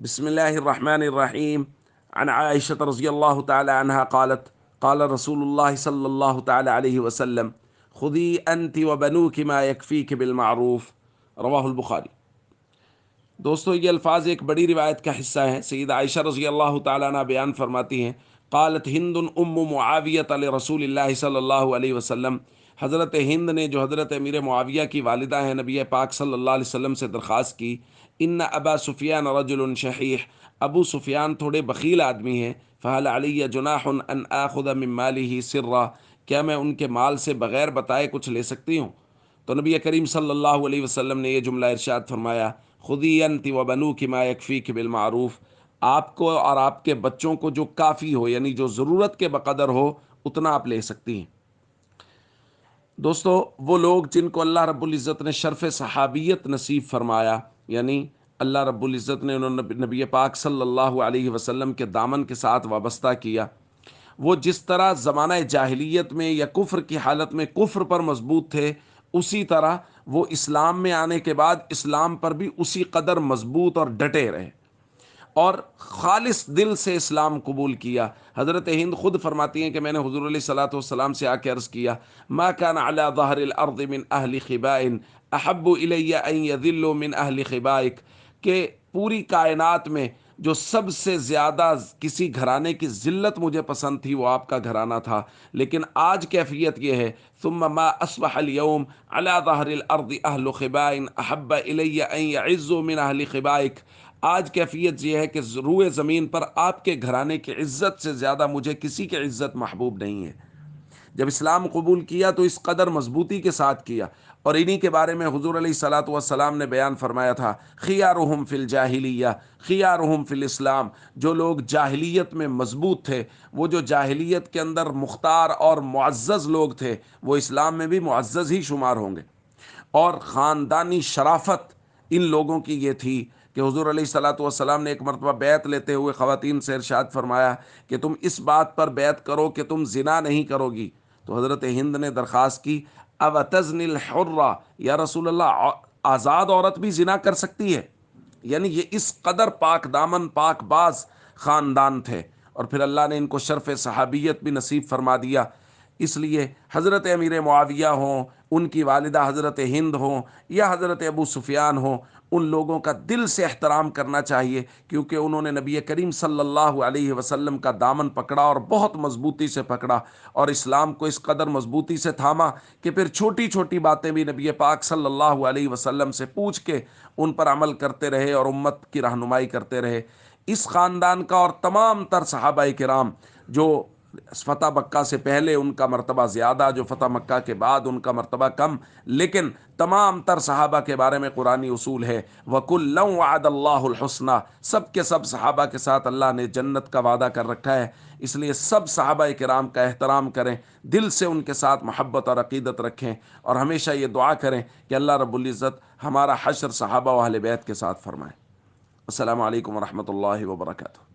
بسم الله الرحمن الرحيم. عن عائشة رضي الله تعالى عنها قالت قال رسول الله صلى الله تعالى عليه وسلم خذي أنت وبنوك ما يكفيك بالمعروف رواہ البخاری۔ دوستو، یہ الفاظ ایک بڑی روایت کا حصہ ہیں۔ سیدہ عائشہ رضی اللہ تعالیٰ عنہ بیان فرماتی ہیں، قالت ہند ام معاویۃ لرسول اللہ صلی اللہ علیہ وسلم، حضرت ہند نے جو حضرت امیر معاویہ کی والدہ ہیں نبی پاک صلی اللہ علیہ وسلم سے درخواست کی، ان ابا سفیان رجل شحیح، ابو سفیان تھوڑے بخیل آدمی ہیں، فہل علی جناح ان آخذ من مالہ سرا، کیا میں ان کے مال سے بغیر بتائے کچھ لے سکتی ہوں؟ تو نبی کریم صلی اللہ علیہ وسلم نے یہ جملہ ارشاد فرمایا، خذی انت وبنوک ما یکفیک بالمعروف، آپ کو اور آپ کے بچوں کو جو کافی ہو، یعنی جو ضرورت کے بقدر ہو، اتنا آپ لے سکتی ہیں۔ دوستو، وہ لوگ جن کو اللہ رب العزت نے شرف صحابیت نصیب فرمایا، یعنی اللہ رب العزت نے انہوں نے نبی پاک صلی اللہ علیہ وسلم کے دامن کے ساتھ وابستہ کیا، وہ جس طرح زمانہ جاہلیت میں یا کفر کی حالت میں کفر پر مضبوط تھے، اسی طرح وہ اسلام میں آنے کے بعد اسلام پر بھی اسی قدر مضبوط اور ڈٹے رہے اور خالص دل سے اسلام قبول کیا۔ حضرت ہند خود فرماتی ہیں کہ میں نے حضور علیہ الصلوۃ والسلام سے آ کے عرض کیا، ما كان على ظہر الارض من اہل خباء احب الی ان یذلوا من اہل خبائک، کہ پوری کائنات میں جو سب سے زیادہ کسی گھرانے کی ذلت مجھے پسند تھی وہ آپ کا گھرانہ تھا، لیکن آج کیفیت یہ ہے، ثم ما اصبح اليوم على ظہر الارض اہل خباء احب الی ان یعزوا من اہل خبائک، آج کیفیت یہ ہے کہ روئے زمین پر آپ کے گھرانے کی عزت سے زیادہ مجھے کسی کی عزت محبوب نہیں ہے۔ جب اسلام قبول کیا تو اس قدر مضبوطی کے ساتھ کیا، اور انہی کے بارے میں حضور علیہ الصلوۃ والسلام نے بیان فرمایا تھا، خیارہم فی الجاہلیہ خیارہم فی الاسلام، جو لوگ جاہلیت میں مضبوط تھے، وہ جو جاہلیت کے اندر مختار اور معزز لوگ تھے، وہ اسلام میں بھی معزز ہی شمار ہوں گے۔ اور خاندانی شرافت ان لوگوں کی یہ تھی کہ حضور علیہ الصلوۃ والسلام نے ایک مرتبہ بیعت لیتے ہوئے خواتین سے ارشاد فرمایا کہ تم اس بات پر بیعت کرو کہ تم زنا نہیں کرو گی۔ تو حضرت ہند نے درخواست کی، اوتزنی الحرہ، یا رسول اللہ، آزاد عورت بھی زنا کر سکتی ہے؟ یعنی یہ اس قدر پاک دامن پاک باز خاندان تھے، اور پھر اللہ نے ان کو شرف صحابیت بھی نصیب فرما دیا۔ اس لیے حضرت امیر معاویہ ہوں، ان کی والدہ حضرت ہند ہوں، یا حضرت ابو سفیان ہوں، ان لوگوں کا دل سے احترام کرنا چاہیے، کیونکہ انہوں نے نبی کریم صلی اللہ علیہ وسلم کا دامن پکڑا اور بہت مضبوطی سے پکڑا، اور اسلام کو اس قدر مضبوطی سے تھاما کہ پھر چھوٹی چھوٹی باتیں بھی نبی پاک صلی اللہ علیہ وسلم سے پوچھ کے ان پر عمل کرتے رہے اور امت کی رہنمائی کرتے رہے۔ اس خاندان کا اور تمام تر صحابہ کرام، جو فتح مکہ سے پہلے ان کا مرتبہ زیادہ، جو فتح مکہ کے بعد ان کا مرتبہ کم، لیکن تمام تر صحابہ کے بارے میں قرآنی اصول ہے، وَكُلًّا وَعَدَ اللَّهُ الْحُسْنَى، سب کے سب صحابہ کے ساتھ اللہ نے جنت کا وعدہ کر رکھا ہے۔ اس لیے سب صحابہ کرام کا احترام کریں، دل سے ان کے ساتھ محبت اور عقیدت رکھیں، اور ہمیشہ یہ دعا کریں کہ اللہ رب العزت ہمارا حشر صحابہ و اہل بیت کے ساتھ فرمائے۔ السلام علیکم ورحمۃ اللہ وبرکاتہ۔